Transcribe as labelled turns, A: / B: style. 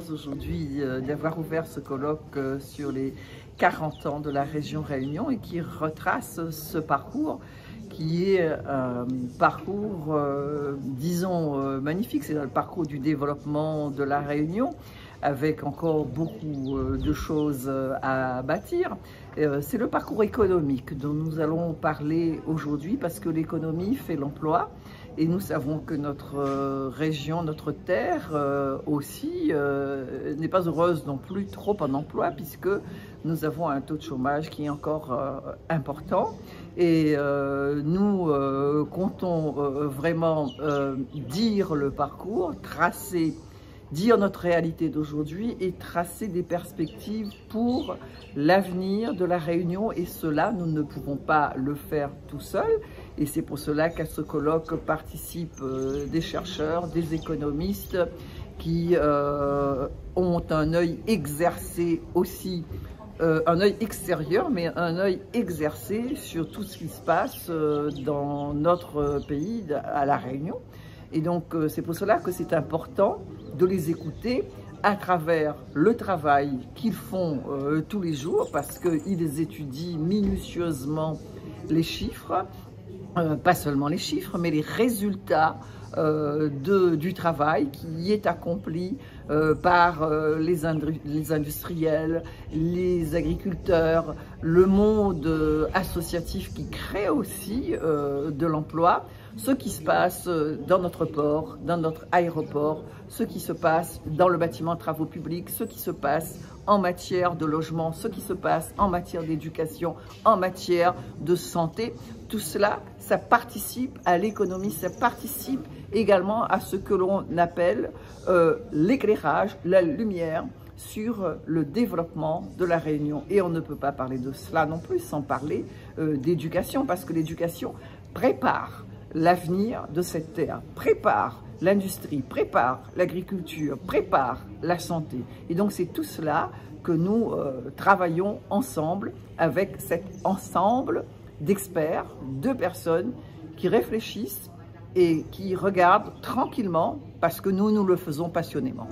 A: heureuse aujourd'hui d'avoir ouvert ce colloque sur les 40 ans de la région Réunion et qui retrace ce parcours qui est un parcours, disons, magnifique. C'est le parcours du développement de la Réunion, avec encore beaucoup de choses à bâtir. C'est le parcours économique dont nous allons parler aujourd'hui, parce que l'économie fait l'emploi. Et nous savons que notre région, notre terre aussi n'est pas heureuse non plus trop en emploi, puisque nous avons un taux de chômage qui est encore important. Et nous comptons vraiment dire le parcours, dire notre réalité d'aujourd'hui et tracer des perspectives pour l'avenir de la Réunion. Et cela, nous ne pouvons pas le faire tout seul. Et c'est pour cela qu'à ce colloque participent des chercheurs, des économistes qui ont un œil exercé aussi, un œil extérieur, mais un œil exercé sur tout ce qui se passe dans notre pays, à La Réunion. Et donc, c'est pour cela que c'est important de les écouter à travers le travail qu'ils font tous les jours, parce qu'ils étudient minutieusement les chiffres, pas seulement les chiffres, mais les résultats du travail qui est accompli par les industriels, les agriculteurs, le monde associatif qui crée aussi de l'emploi, ce qui se passe dans notre port, dans notre aéroport, ce qui se passe dans le bâtiment de travaux publics, ce qui se passe en matière de logement, ce qui se passe en matière d'éducation, en matière de santé. Tout cela, ça participe à l'économie, ça participe également à ce que l'on appelle l'éclairage, la lumière sur le développement de la Réunion. Et on ne peut pas parler de cela non plus sans parler d'éducation, parce que l'éducation prépare l'avenir de cette terre, prépare l'industrie, prépare l'agriculture, prépare la santé. Et donc c'est tout cela que nous travaillons ensemble, avec cet ensemble d'experts, de personnes qui réfléchissent et qui regardent tranquillement, parce que nous le faisons passionnément.